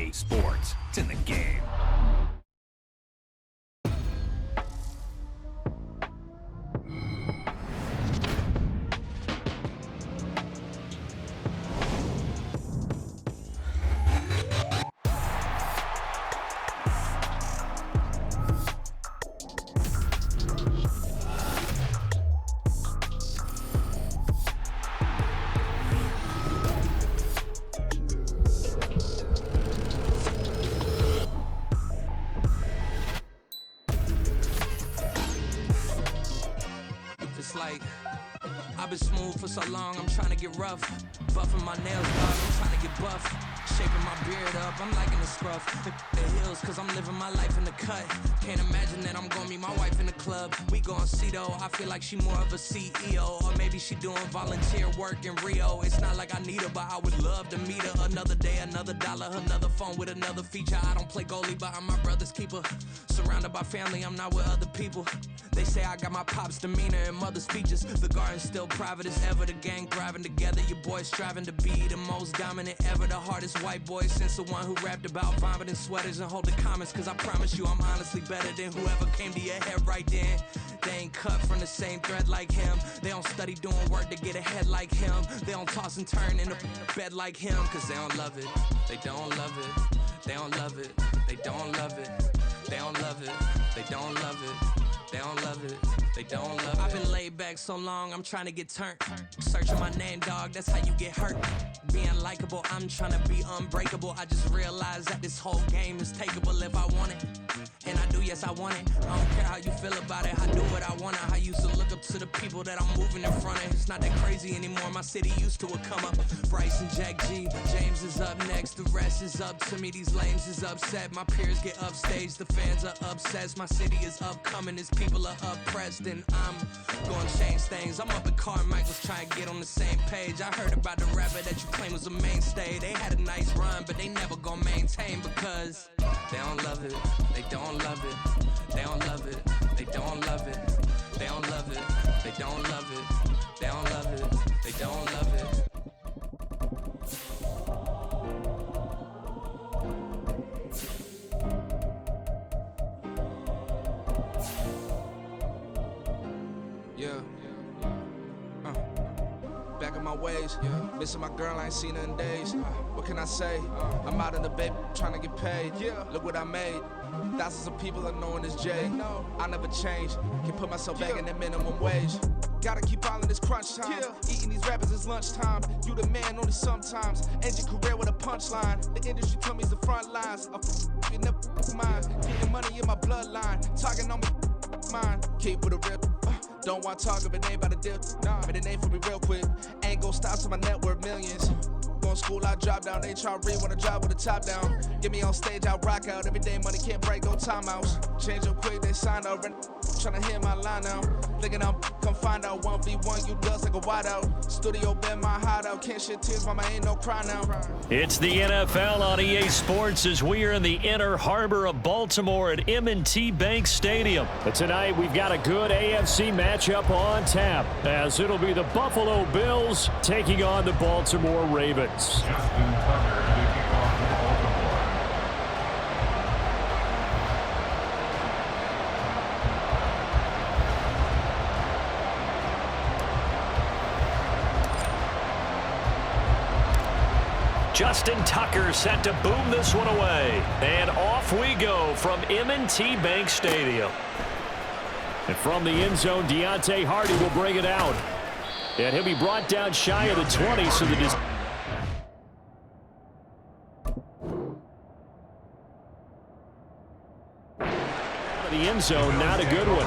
EA Sports. It's in the game. Like, I've been smooth for so long, I'm trying to get rough. Buffing my nails, dog, I'm trying to get buff. Shaping my beard up, I'm liking the scruff. The heels, cause I'm living my life in the cut. Can't imagine that I'm gonna meet my wife in the club. We gon' see though, I feel like she more of a CEO. Or maybe she doing volunteer work in Rio. It's not like I need her, but I would love to meet her. Another day, another dollar, another phone with another feature. I don't play goalie, but I'm my brother's keeper. Surrounded by family, I'm not with other people. They say I got my pop's demeanor and mother's features. The garden's still private as ever. The gang thriving together. Your boys striving to be the most dominant ever. The hardest white boy since the one who rapped about vomiting sweaters and holding comments. Cause I promise you I'm honestly better than whoever came to your head right then. They ain't cut from the same thread like him. They don't study doing work to get ahead like him. They don't toss and turn in the bed like him. Cause they don't love it. They don't love it. They don't love it. They don't love it. They don't love it. They don't love it. They don't love it, they don't love it. I've been laid back so long, I'm trying to get turned. Searching my name, dog, that's how you get hurt. Being likable, I'm trying to be unbreakable. I just realized that this whole game is takeable if I want it. And I do, yes, I want it. I don't care how you feel about it, I do what I want. I used to look up to the people that I'm moving in front of. It's not that crazy anymore, my city used to a come up. Bryce and Jack G, James is up next. The rest is up to me, these lames is upset. My peers get upstage, the fans are obsessed. My city is upcoming, this people are oppressed. And I'm gonna change things. I'm up at Carmichael's trying to get on the same page. I heard about the rapper that you claim was a mainstay. They had a nice run, but they never gonna maintain because they don't love it, they don't love it, they don't love it, they don't love it, they don't love it, they don't love it, they don't love it, they don't love it. Yeah. Back in my ways, missing my girl, I ain't seen her in days. What can I say? I'm out in the baby, trying to get paid. Look what I made. Thousands of people are knowing this Jay. I never change. Can put myself back in that minimum wage. Gotta keep all in this crunch time. Eating these rappers is lunchtime. You the man only sometimes. End your career with a punchline. The industry told me it's the front lines. You never mine. Getting money in my bloodline. Talking on me, mine. Keep with a rip. Don't want to talk if it ain't about the dip. But it ain't for me real quick. Ain't gon' stop till my net worth millions. Going school, I drop down. They try to read when I drop with the top down. Get me on stage, I rock out. Every day money can't break, no timeouts. Change up quick, they sign up. Tryna hear my line now. Thinking I'm come find out 1v1, you dust like a wideout. Studio been my hideout. Can't shed tears, mama ain't no cry now. It's the NFL on EA Sports as we are in the inner harbor of Baltimore at M&T Bank Stadium. But tonight we've got a good AFC matchup on tap as it'll be the Buffalo Bills taking on the Baltimore Ravens. Justin Tucker set to boom this one away. And off we go from M&T Bank Stadium. And from the end zone, Deontay Hardy will bring it out. And he'll be brought down shy of the 20, so the the end zone, not a good one.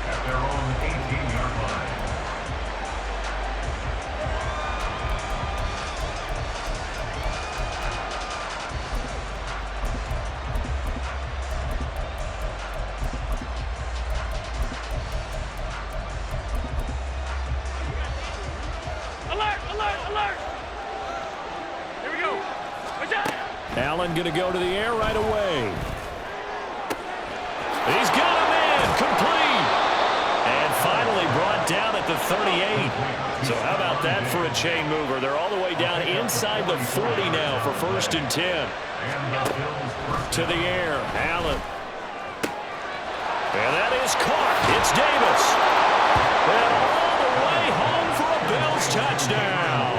At their own 18-yard line. Allen going to go to the air right away. He's got him in, complete. And finally brought down at the the 38. So how about that for a chain mover? They're all the way down inside the 40 now for 1st and 10. To the air, Allen. And that is caught. It's Davis. And all the way home for a Bills touchdown.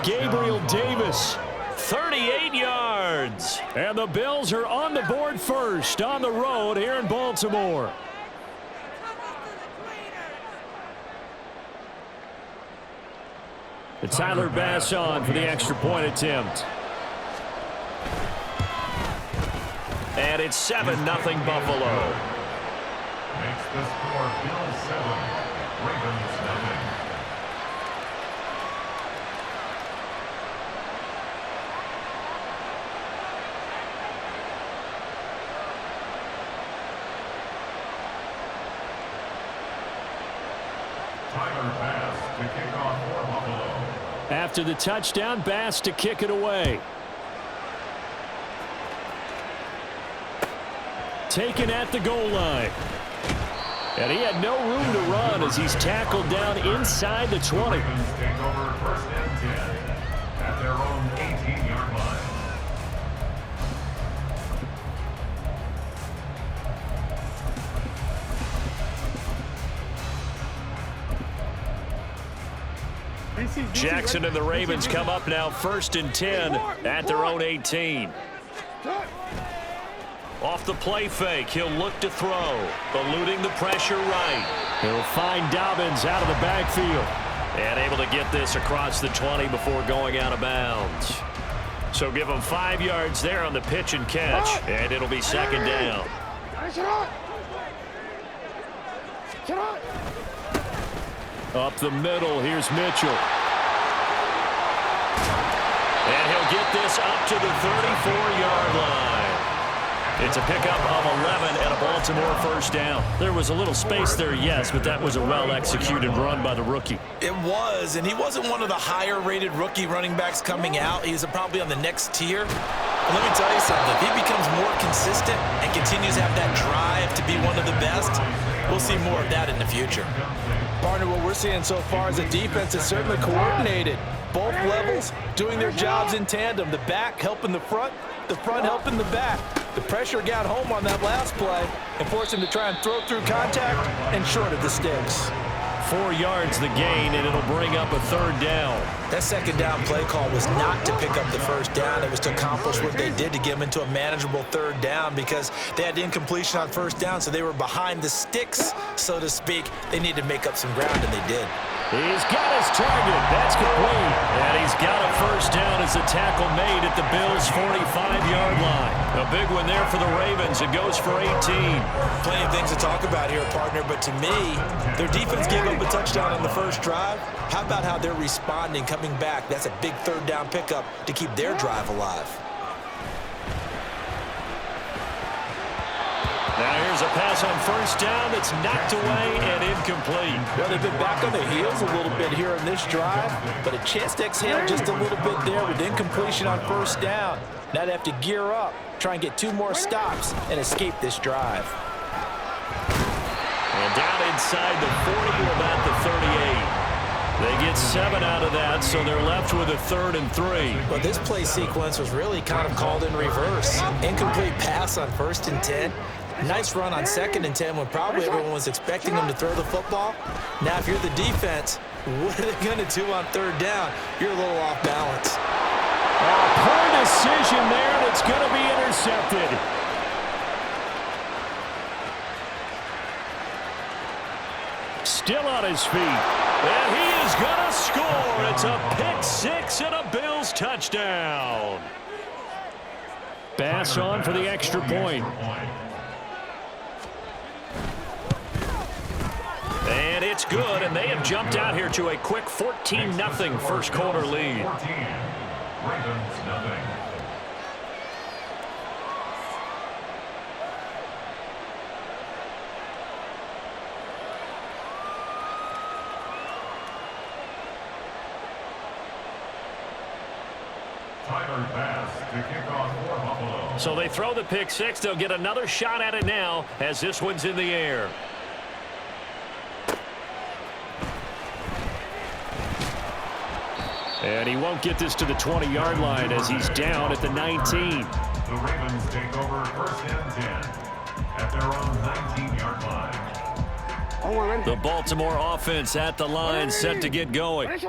Gabriel Davis, 38 yards. And the Bills are on the board first on the road here in Baltimore. Tyler Bass on for the extra point attempt. And it's 7-0 Buffalo. Makes the score Bills 7, Ravens 0. Tyler Bass to kick off for Buffalo. After the touchdown, Bass to kick it away. Taken at the goal line. And he had no room to run as he's tackled down inside the 20. Ravens take over 1st and 10 at their own 18-yard line. Jackson and the Ravens come up now 1st and 10 at their own 18. Off the play fake, he'll look to throw, eluding the pressure right. He'll find Dobbins out of the backfield. And able to get this across the 20 before going out of bounds. So give him 5 yards there on the pitch and catch, and it'll be 2nd down. Up the middle, here's Mitchell. And he'll get this up to the 34-yard line. It's a pickup of 11 and a Baltimore 1st down. There was a little space there, yes, but that was a well-executed run by the rookie. It was, and he wasn't one of the higher-rated rookie running backs coming out. He's probably on the next tier. And let me tell you something. If he becomes more consistent and continues to have that drive to be one of the best, we'll see more of that in the future. Partner, what we're seeing so far is the defense is certainly coordinated. Both levels doing their jobs in tandem. The back helping the front helping the back. The pressure got home on that last play and forced him to try and throw through contact and short of the sticks. 4 yards the gain, and it'll bring up a 3rd down. That 2nd down play call was not to pick up the 1st down. It was to accomplish what they did to get them into a manageable 3rd down because they had incompletion on 1st down, so they were behind the sticks, so to speak. They needed to make up some ground, and they did. He's got his target. That's complete. And he's got a 1st down as the tackle made at the Bills' 45-yard line. A big one there for the Ravens. It goes for 18. Plenty of things to talk about here, partner, but to me, their defense gave up a touchdown on the 1st drive. How about how they're responding, coming back? That's a big 3rd down pickup to keep their drive alive. Now here's a pass on 1st down that's knocked away and incomplete. Well, they've been back on their heels a little bit here on this drive, but a chance to exhale just a little bit there with incompletion on 1st down. Now they have to gear up, try and get 2 more stops and escape this drive. And down inside the 40 to about the 38. They get 7 out of that, so they're left with a 3rd and 3. Well, this play sequence was really kind of called in reverse. Incomplete pass on 1st and 10. Nice run on 2nd and 10 when probably everyone was expecting them to throw the football. Now, if you're the defense, what are they going to do on 3rd down? You're a little off balance. Poor decision there, and it's going to be intercepted. Still on his feet. And he is going to score. It's a pick-6 and a Bills touchdown. Bass on for the extra point. And it's good, and they have jumped out here to a quick 14-0 1st quarter lead. 14, Ravens 0. Tyler Bass to kick off for Buffalo. So they throw the pick-6. They'll get another shot at it now as this one's in the air. And he won't get this to the 20-yard line as he's down at the 19. The Ravens take over 1st and 10 at their own 19-yard line. The Baltimore offense at the line, set to get going.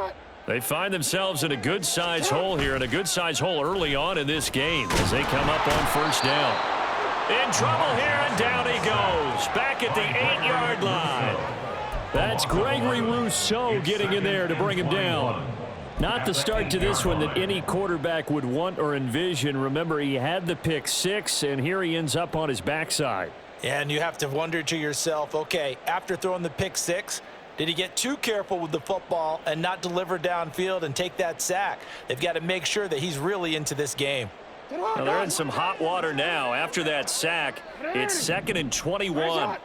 They find themselves in a good-sized hole here, and a good-sized hole early on in this game as they come up on 1st down. In trouble here, and down he goes. Back at the 8-yard line. That's Gregory Rousseau getting in there to bring him down. Not the start to this one that any quarterback would want or envision. Remember, he had the pick 6, and here he ends up on his backside. And you have to wonder to yourself, okay, after throwing the pick 6, did he get too careful with the football and not deliver downfield and take that sack? They've got to make sure that he's really into this game. Well, they're in some hot water now. After that sack, it's 2nd and 21.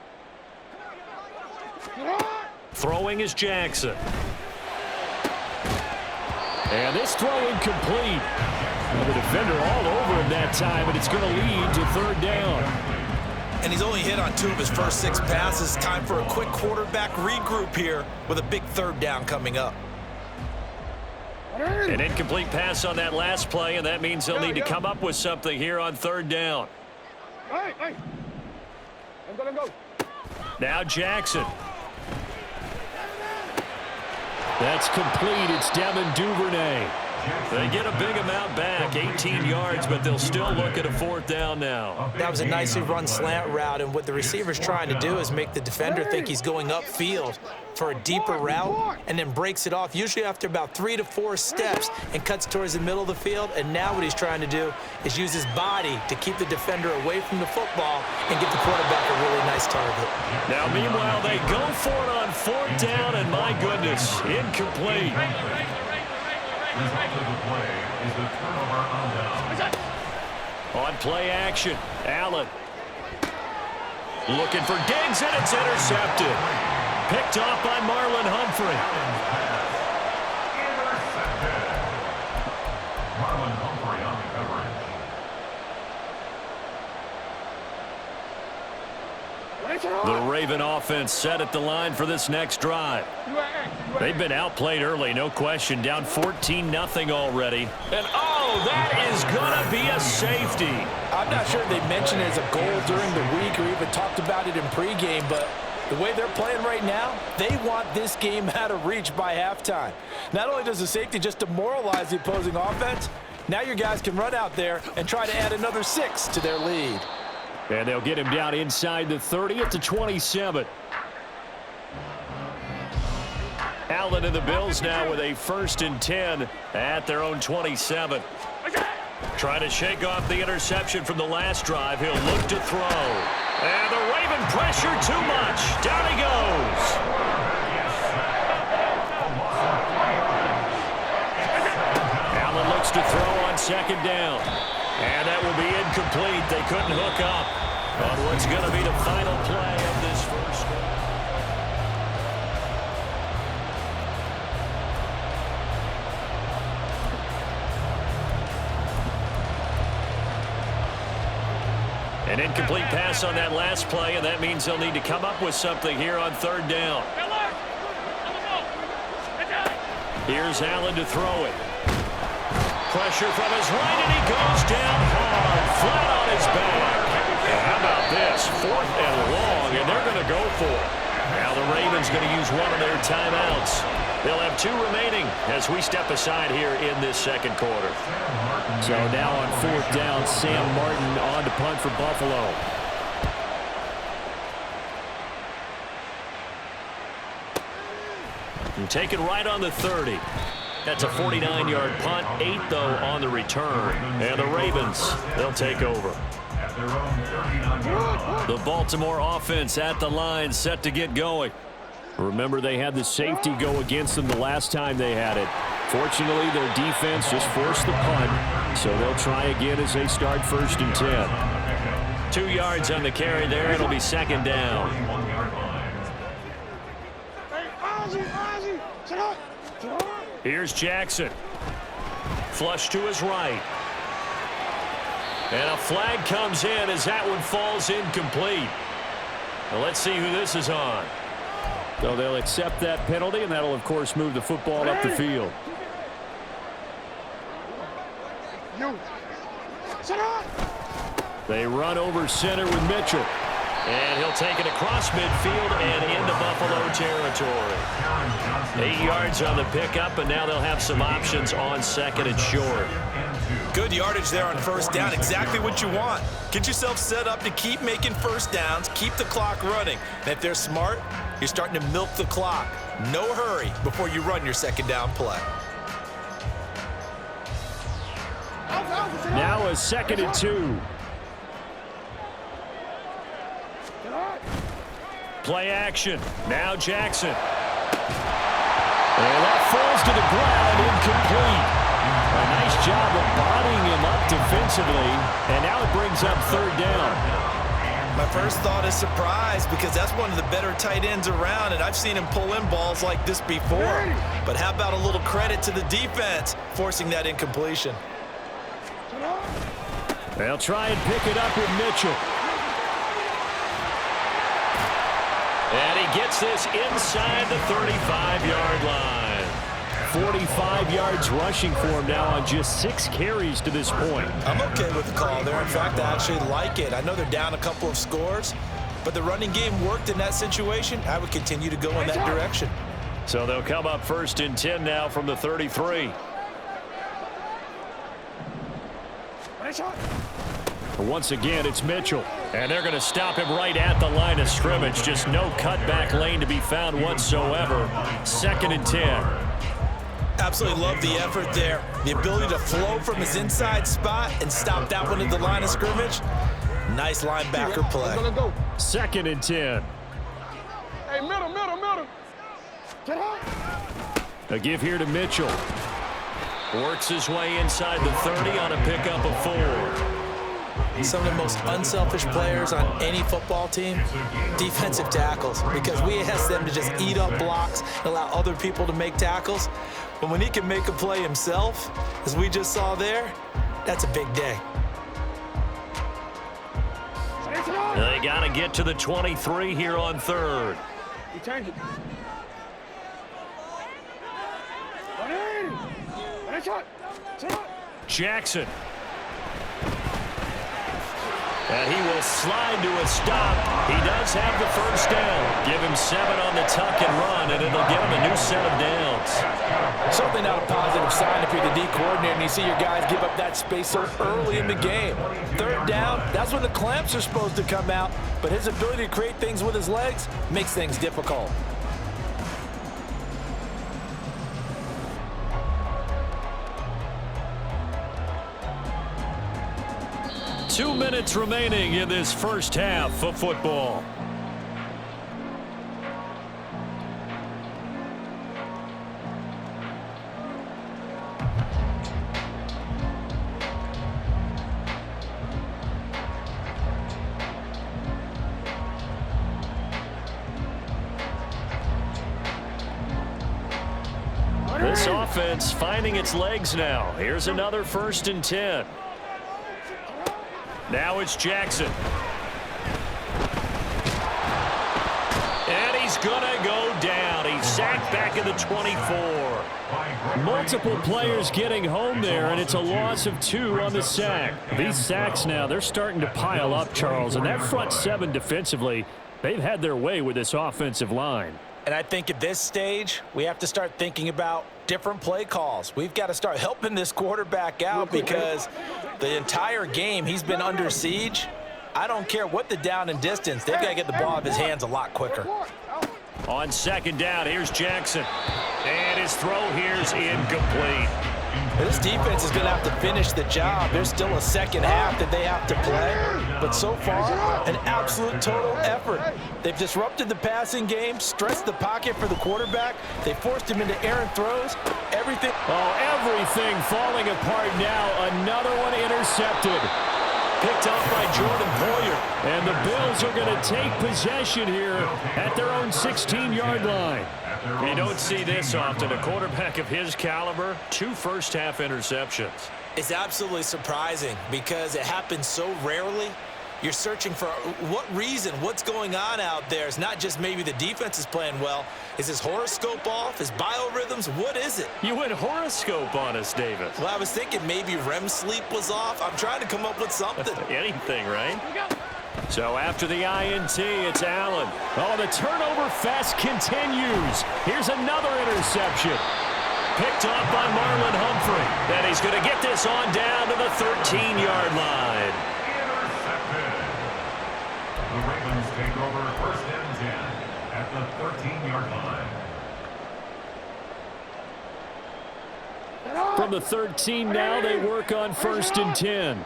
Throwing is Jackson. And this throw incomplete. Well, the defender all over him that time, and it's going to lead to 3rd down. And he's only hit on 2 of his first 6 passes. Time for a quick quarterback regroup here with a big 3rd down coming up. An incomplete pass on that last play, and that means they'll need to come up with something here on 3rd down. Now Jackson. That's complete. It's Devin Duvernay. They get a big amount back, 18 yards, but they'll still look at a 4th down now. That was a nicely run slant route, and what the receiver's trying to do is make the defender think he's going upfield for a deeper route and then breaks it off, usually after about 3 to 4 steps, and cuts towards the middle of the field. And now what he's trying to do is use his body to keep the defender away from the football and give the quarterback a really nice target. Now, meanwhile, they go for it on 4th down, and my goodness, incomplete. Result of the play is the turnover on down. On play action, Allen. Looking for Diggs, and it's intercepted. Picked off by Marlon Humphrey. Intercepted. Marlon Humphrey on the coverage. The Raven offense set at the line for this next drive. They've been outplayed early, no question. Down 14-0 already. And, oh, that is going to be a safety. I'm not sure they mentioned it as a goal during the week or even talked about it in pregame, but the way they're playing right now, they want this game out of reach by halftime. Not only does the safety just demoralize the opposing offense, now your guys can run out there and try to add another 6 to their lead. And they'll get him down inside the 30 at the 27. Allen and the Bills now with a 1st and 10 at their own 27. Trying to shake off the interception from the last drive. He'll look to throw. And the Raven pressure too much. Down he goes. Allen looks to throw on 2nd down. And that will be incomplete. They couldn't hook up on what's going to be the final play of this first one. An incomplete pass on that last play, and that means they'll need to come up with something here on 3rd down. Here's Allen to throw it. Pressure from his right, and he goes down hard, flat on his back. And how about this? 4th and long, and they're going to go for it. Now the Ravens going to use one of their timeouts. They'll have 2 remaining as we step aside here in this 2nd quarter. So now on 4th down, Sam Martin on to punt for Buffalo. And take it right on the 30. That's a 49-yard punt, 8 though on the return. And the Ravens, they'll take over. The Baltimore offense at the line, set to get going. Remember, they had the safety go against them the last time they had it. Fortunately, their defense just forced the punt, so they'll try again as they start 1st and 10. 2 yards on the carry there. It'll be 2nd down. Here's Jackson. Flush to his right. And a flag comes in as that one falls incomplete. Now let's see who this is on. So they'll accept that penalty, and that'll, of course, move the football up the field. They run over center with Mitchell. And he'll take it across midfield and into Buffalo territory. 8 yards on the pickup, and now they'll have some options on second and short. Good yardage there on first down. Exactly what you want. Get yourself set up to keep making first downs, keep the clock running. And if they're smart, you're starting to milk the clock. No hurry before you run your second down play. Now a 2nd and 2. Play action. Now Jackson. And that falls to the ground, incomplete. A nice job of bodying him up defensively, and now it brings up 3rd down. My first thought is surprise, because that's one of the better tight ends around, and I've seen him pull in balls like this before. But how about a little credit to the defense forcing that incompletion? They'll try and pick it up with Mitchell. And he gets this inside the 35-yard line. 45 yards rushing for him now on just 6 carries to this point. I'm okay with the call there. In fact, I actually like it. I know they're down a couple of scores, but the running game worked in that situation. I would continue to go in that direction. So they'll come up 1st and 10 now from the 33. Once again, it's Mitchell. And they're going to stop him right at the line of scrimmage. Just no cutback lane to be found whatsoever. 2nd and 10. Absolutely love the effort there. The ability to flow from his inside spot and stop that one at the line of scrimmage. Nice linebacker play. 2nd and 10. Hey, middle. Get out. A give here to Mitchell. Works his way inside the 30 on a pickup of 4. Some of the most unselfish players on any football team, defensive tackles, because we ask them to just eat up blocks and allow other people to make tackles. But when he can make a play himself, as we just saw there, that's a big day. They got to get to the 23 here on 3rd. You change it. Jackson. And he will slide to a stop. He does have the 1st down. Give him 7 on the tuck and run, and it'll give him a new set of downs. Certainly not a positive sign if you're the D coordinator and you see your guys give up that space so early in the game. 3rd down, that's when the clamps are supposed to come out, but his ability to create things with his legs makes things difficult. Two minutes remaining in this first half of football. This offense finding its legs now. Here's another 1st and 10. Now it's Jackson. And he's going to go down. He's sacked back in the 24. Multiple players getting home there, and it's a loss of 2 on the sack. These sacks now, they're starting to pile up, Charles. And that front 7 defensively, they've had their way with this offensive line. And I think at this stage, we have to start thinking about different play calls. We've got to start helping this quarterback out because the entire game he's been under siege. I don't care what the down and distance. They've got to get the ball out of his hands a lot quicker. On 2nd down, here's Jackson. And his throw here's incomplete. This defense is going to have to finish the job. There's still a second half that they have to play. But so far, an absolute total effort. They've disrupted the passing game, stressed the pocket for the quarterback. They forced him into errant throws. Everything Falling apart now. Another one intercepted. Picked off by Jordan Poyer. And the Bills are going to take possession here at their own 16-yard line. You don't see this often. A quarterback of his caliber, 2 first-half interceptions. It's absolutely surprising because it happens so rarely. You're searching for what reason, what's going on out there. It's not just maybe the defense is playing well. Is his horoscope off? His biorhythms? What is it? You went horoscope on us, Davis. Well, I was thinking maybe REM sleep was off. I'm trying to come up with something. Anything, right? So after the INT, it's Allen. Oh, the turnover fest continues. Here's another interception. Picked off by Marlon Humphrey. And he's going to get this on down to the 13-yard line. Intercepted. The Ravens take over first and 10 at the 13-yard line. From the 13 now, they work on first and 10.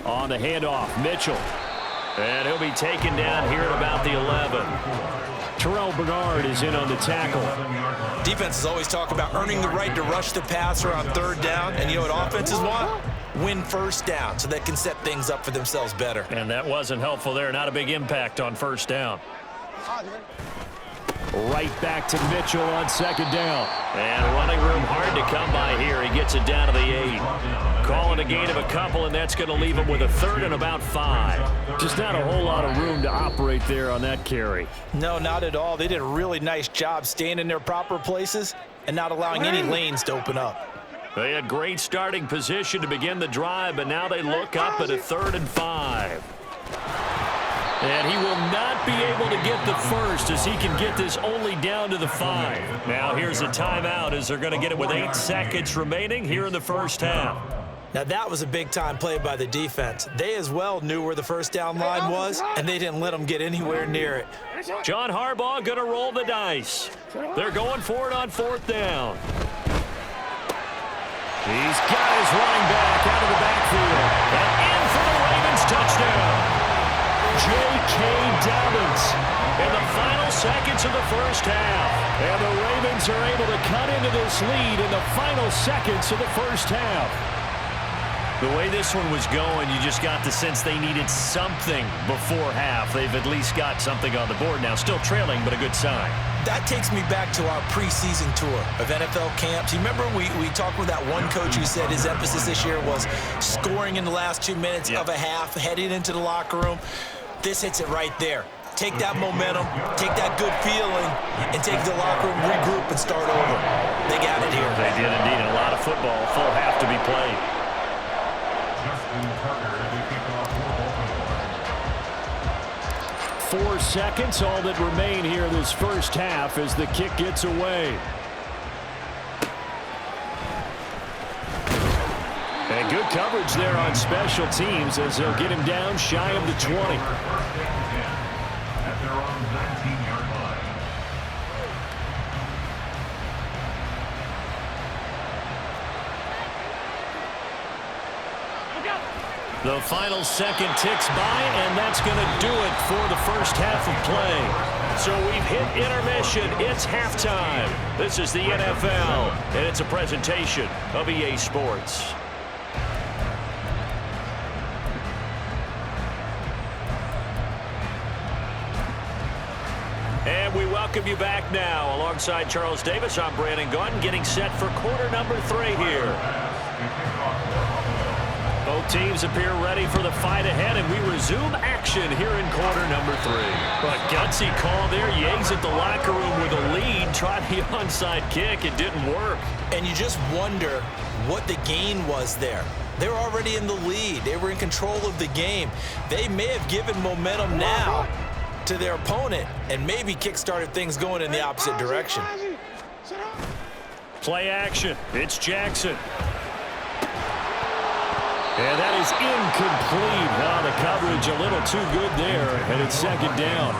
On the handoff, Mitchell. And he'll be taken down here at about the 11. Terrell Bernard is in on the tackle. Defenses always talk about earning the right to rush the passer on third down. And you know what offenses want? Win first down so they can set things up for themselves better. And that wasn't helpful there. Not a big impact on first down. Right back to Mitchell on second down. And running room hard to come by here. He gets it down to the 8. Calling a gain of a couple, and that's going to leave him with a third and about 5. Just not a whole lot of room to operate there on that carry. No, not at all. They did a really nice job staying in their proper places and not allowing any lanes to open up. They had great starting position to begin the drive, but now they look up at a 3rd and 5. And he will not be able to get the first as he can get this only down to the 5. Now here's a timeout as they're going to get it with 8 seconds remaining here in the first half. Now that was a big-time play by the defense. They as well knew where the first down line was, and they didn't let them get anywhere near it. John Harbaugh going to roll the dice. They're going for it on 4th down. He's got his running back out of the backfield. And in for the Ravens touchdown. J.K. Dobbins in the final seconds of the first half. And the Ravens are able to cut into this lead in the final seconds of the first half. The way this one was going, you just got the sense they needed something before half. They've at least got something on the board now. Still trailing, but a good sign. That takes me back to our preseason tour of NFL camps. You remember we talked with that one coach who said his emphasis this year was scoring in the last 2 minutes of a half, heading into the locker room. This hits it right there. Take that momentum, take that good feeling, and take the locker room, regroup, and start over. They got it here. They did indeed. A lot of football, full half to be played. 4 seconds, all that remain here this first half as the kick gets away. And good coverage there on special teams as they'll get him down shy of the 20. At their own 19-yard line. The final second ticks by, and that's going to do it for the first half of play. So we've hit intermission. It's halftime. This is the NFL, and it's a presentation of EA Sports. And we welcome you back now. Alongside Charles Davis, I'm Brandon Gaudin, getting set for quarter number 3 here. Both teams appear ready for the fight ahead, and we resume action here in quarter number 3. But gutsy call there. Yanks at the locker room with a lead. Tried the onside kick. It didn't work. And you just wonder what the gain was there. They were already in the lead. They were in control of the game. They may have given momentum now to their opponent and maybe kick-started things going in the opposite direction. Play action. It's Jackson. And that is incomplete. Now the coverage a little too good there, and it's second down.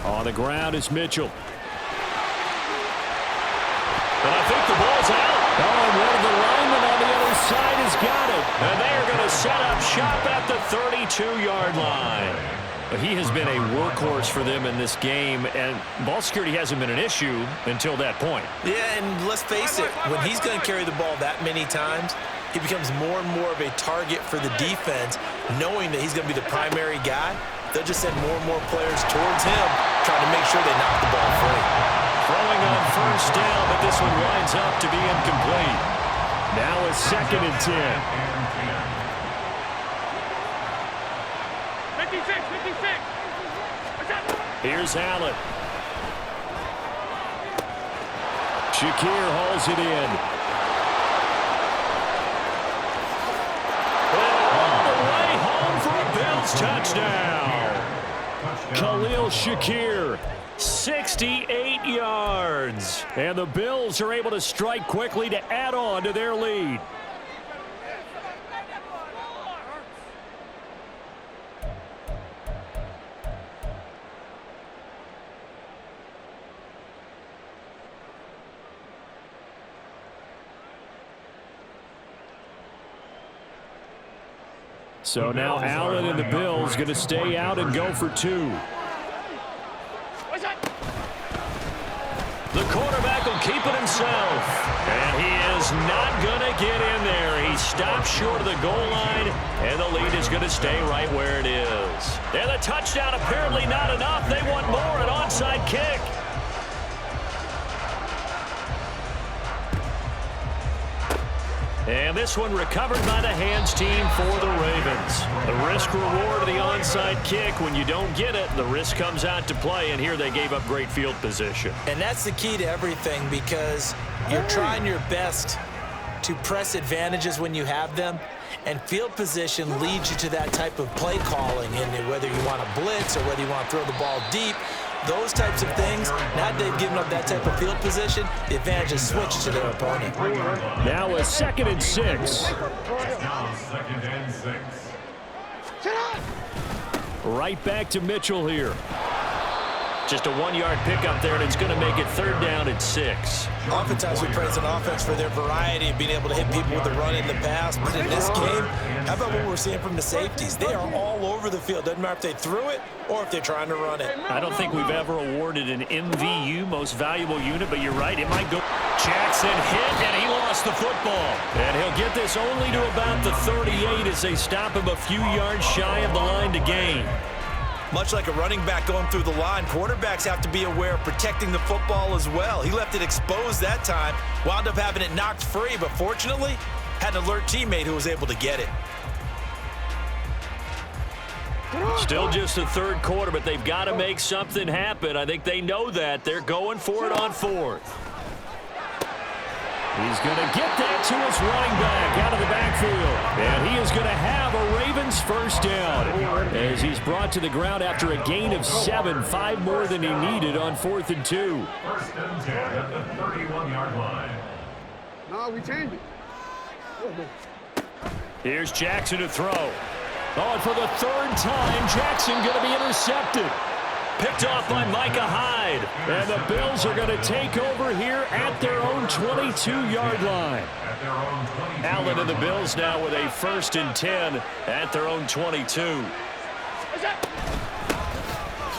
On the ground is Mitchell. And I think the ball's out. Oh, and one of the linemen on the other side has got it. And they are going to set up shop at the 32-yard line. But he has been a workhorse for them in this game, and ball security hasn't been an issue until that point. Yeah, and let's face it, when he's going to carry the ball that many times, he becomes more and more of a target for the defense, knowing that he's going to be the primary guy. they'll just send more and more players towards him, trying to make sure they knock the ball free. Throwing on first down, but this one winds up to be incomplete. Now a 2nd and 10. 56. Here's Allen. Shakir hauls it in. All the way home for a Bills touchdown. Khalil Shakir, 68 yards. And the Bills are able to strike quickly to add on to their lead. So now Allen and the Bills going to stay out and go for 2. The quarterback will keep it himself. And he is not going to get in there. He stops short of the goal line, and the lead is going to stay right where it is. And the touchdown apparently not enough. They want more, an onside kick. And this one recovered by the hands team for the Ravens. The risk reward of the onside kick. When you don't get it, the risk comes out to play, and here they gave up great field position. And that's the key to everything, because you're trying your best to press advantages when you have them, and field position leads you to that type of play calling, and whether you want to blitz or whether you want to throw the ball deep, those types of things. Now that they've given up that type of field position, the advantage is switched to their opponent. Now a 2nd and 6. Now 2nd and 6. Right back to Mitchell here. Just a 1-yard pickup there, and it's going to make it 3rd down and 6. Oftentimes we praise an offense for their variety of being able to hit people with the run in the pass, but in this game, how about what we're seeing from the safeties? They are all over the field. Doesn't matter if they threw it or if they're trying to run it. I don't think we've ever awarded an MVU, most valuable unit, but you're right, it might go. Jackson hit, and he lost the football. And he'll get this only to about the 38 as they stop him a few yards shy of the line to gain. Much like a running back going through the line, quarterbacks have to be aware of protecting the football as well. He left it exposed that time, wound up having it knocked free, but fortunately, had an alert teammate who was able to get it. Still just the 3rd quarter, but they've got to make something happen. I think they know that. They're going for it on 4th. He's going to get that to his running back out of the backfield. And he is going to have a Ravens 1st down as he's brought to the ground after a gain of 7, 5 more than he needed on 4th and 2. 1st and 10 at the 31-yard line. No, we changed it. Here's Jackson to throw. Oh, and for the 3rd time, Jackson going to be intercepted. Picked off by Micah Hyde. And the Bills are going to take over here at their own 22-yard line. Allen and the Bills now with a 1st and 10 at their own 22.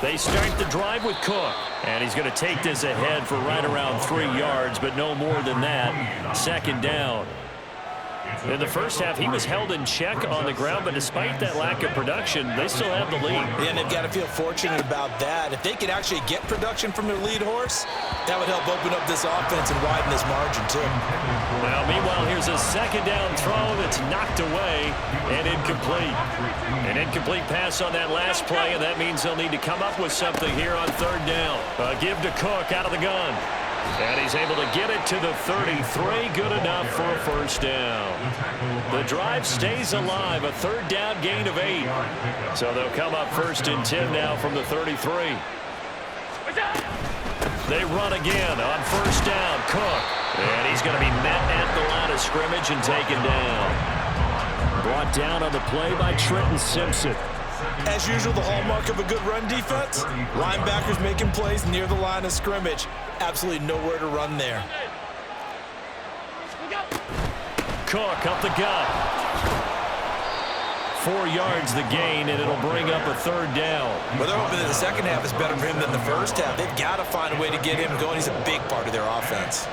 They start the drive with Cook. And he's going to take this ahead for right around 3 yards, but no more than that. 2nd down. In the first half, he was held in check on the ground, but despite that lack of production, they still have the lead. And they've got to feel fortunate about that. If they could actually get production from their lead horse, that would help open up this offense and widen this margin, too. Well, meanwhile, here's a 2nd down throw that's knocked away and incomplete. An incomplete pass on that last play, and that means they'll need to come up with something here on 3rd down. Give to Cook out of the gun. And he's able to get it to the 33. Good enough for a 1st down. The drive stays alive. A 3rd down gain of 8. So they'll come up 1st and 10 now from the 33. They run again on 1st down. Cook. And he's going to be met at the line of scrimmage and taken down. Brought down on the play by Trenton Simpson. As usual, the hallmark of a good run defense, linebackers making plays near the line of scrimmage. Absolutely nowhere to run there. Cook up the gut. 4 yards the gain, and it'll bring up a 3rd down. Well, they're hoping that the second half is better for him than the first half. They've got to find a way to get him going. He's a big part of their offense.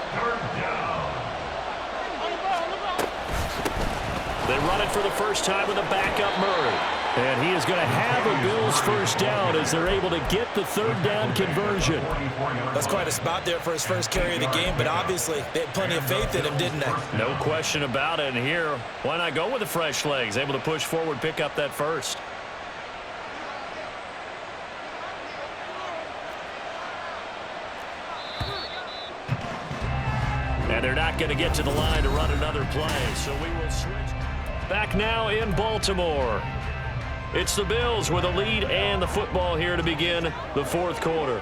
They run it for the first time with a backup Murray. And he is going to have a Bills first down as they're able to get the third down conversion. That's quite a spot there for his first carry of the game, but obviously they had plenty of faith in him, didn't they? No question about it. And here, why not go with the fresh legs? Able to push forward, pick up that first. And they're not going to get to the line to run another play, so we will switch. Back now in Baltimore. It's the Bills with a lead and the football here to begin the fourth quarter.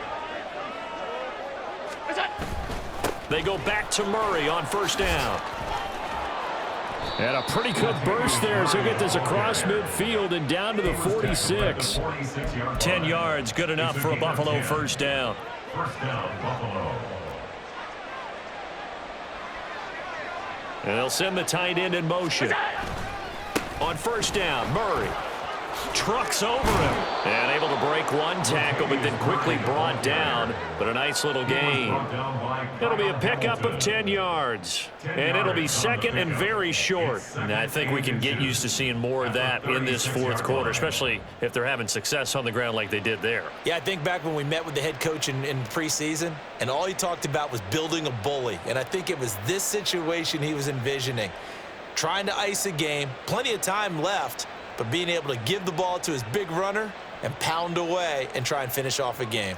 They go back to Murray on first down. And a pretty good burst there as he'll get this across midfield and down to the 46. 10 yards, good enough for a Buffalo first down. First down, Buffalo. And they'll send the tight end in motion. On first down, Murray trucks over him. And able to break one tackle, but then quickly brought down. But a nice little gain. It'll be a pickup of 10 yards. And it'll be second and very short. And I think we can get used to seeing more of that in this fourth quarter, especially if they're having success on the ground like they did there. Yeah, I think back when we met with the head coach in preseason, and all he talked about was building a bully. And I think it was this situation he was envisioning. Trying to ice a game, plenty of time left, but being able to give the ball to his big runner and pound away and try and finish off a game.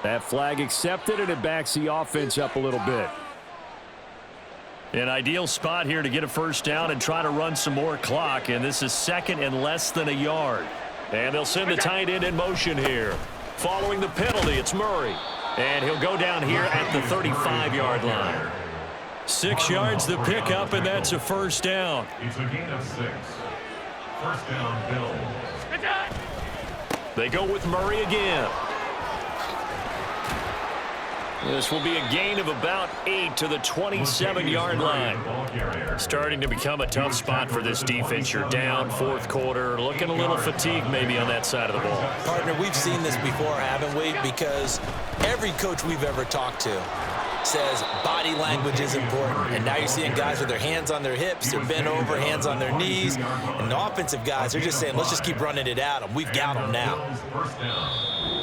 That flag accepted, and it backs the offense up a little bit. An ideal spot here to get a first down and try to run some more clock, and this is second and less than a yard. And they'll send the tight end in motion here. Following the penalty, it's Murray. And he'll go down here at the 35-yard line. 6 yards the pickup, and that's a first down. It's a gain of 6. First down, Bills. They go with Murray again. This will be a gain of about 8 to the 27-yard line. Starting to become a tough spot for this defense. You're down fourth quarter, looking a little fatigued maybe on that side of the ball. Partner, we've seen this before, haven't we? Because every coach we've ever talked to says body language is important. And now you're seeing guys with their hands on their hips, they're bent over, hands on their knees. And the offensive guys, they're just saying, let's just keep running it at them. We've got them now.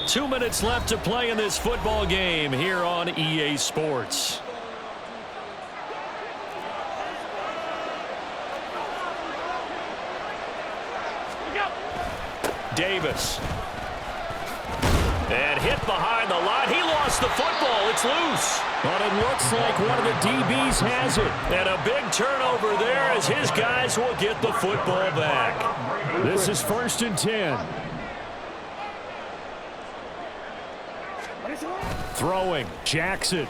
2 minutes left to play in this football game here on EA Sports. Davis. And hit behind the line. He lost the football. It's loose. But it looks like one of the DBs has it. And a big turnover there as his guys will get the football back. This is first and 10. Throwing, Jackson.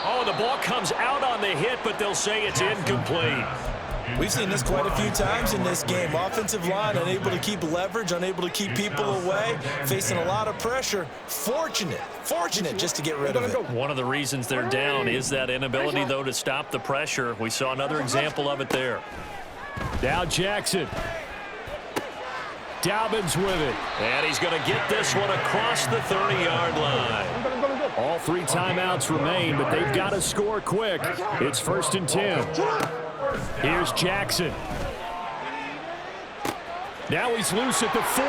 Oh, the ball comes out on the hit, but they'll say it's incomplete. We've seen this quite a few times in this game. Offensive line unable to keep leverage, unable to keep people away, facing a lot of pressure. Fortunate just to get rid of it. One of the reasons they're down is that inability, though, to stop the pressure. We saw another example of it there. Now Jackson. Dobbins with it. And he's going to get this one across the 30-yard line. All 3 timeouts remain, but they've got to score quick. It's first and 10. Here's Jackson. Now he's loose at the 40.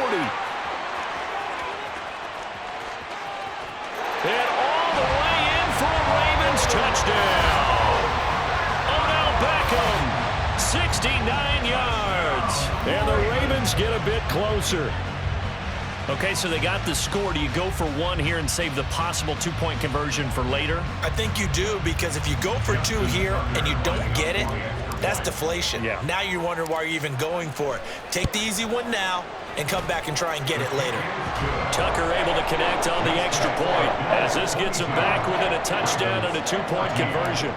And all the way in for a Ravens touchdown. Odell Beckham, 69 yards. And the Ravens get a bit closer. Okay, so they got the score. Do you go for one here and save the possible 2-point conversion for later? I think you do, because if you go for 2 here and you don't get it, that's deflation. Yeah. Now you wonder why you're even going for it. Take the easy one now and come back and try and get it later. Tucker able to connect on the extra point as this gets him back within a touchdown and a 2-point conversion.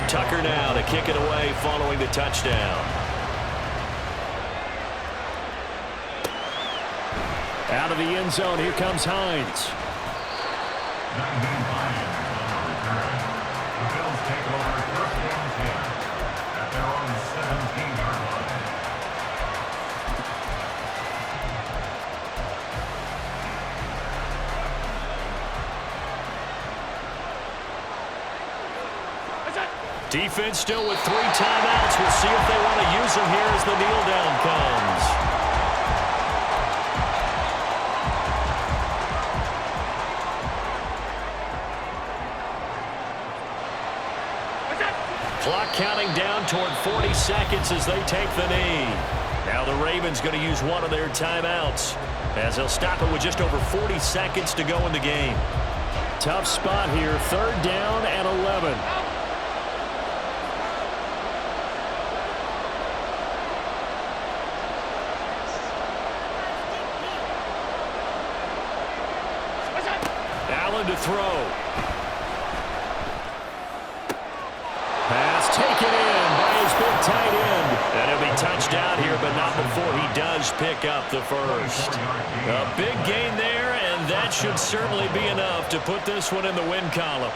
Tucker now to kick it away following the touchdown. Out of the end zone, here comes Hines. The Bills take over first and 10 at their own 17-yard line. Defense still with 3 timeouts. We'll see if they want to use them here as the kneel down comes. Clock counting down toward 40 seconds as they take the knee. Now the Ravens going to use one of their timeouts as they'll stop it with just over 40 seconds to go in the game. Tough spot here, 3rd down and 11. Allen to throw. Pass taken in by his big tight end. And he'll be touched out here, but not before he does pick up the first. A big gain there, and that should certainly be enough to put this one in the win column.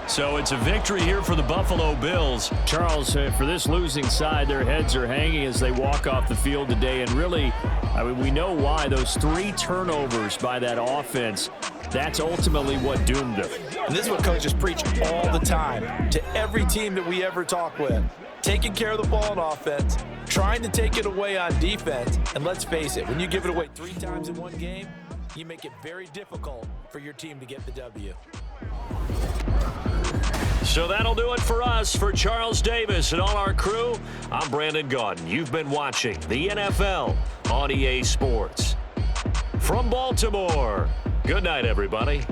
So it's a victory here for the Buffalo Bills. Charles, for this losing side, their heads are hanging as they walk off the field today. And really, I mean, we know why. Those 3 turnovers by that offense, that's ultimately what doomed them. And this is what coaches preach all the time to every team that we ever talk with. Taking care of the ball on offense, trying to take it away on defense. And let's face it, when you give it away 3 times in one game, you make it very difficult for your team to get the W. So that'll do it for us. For Charles Davis and all our crew, I'm Brandon Gaudin. You've been watching the NFL on EA Sports. From Baltimore, good night, everybody.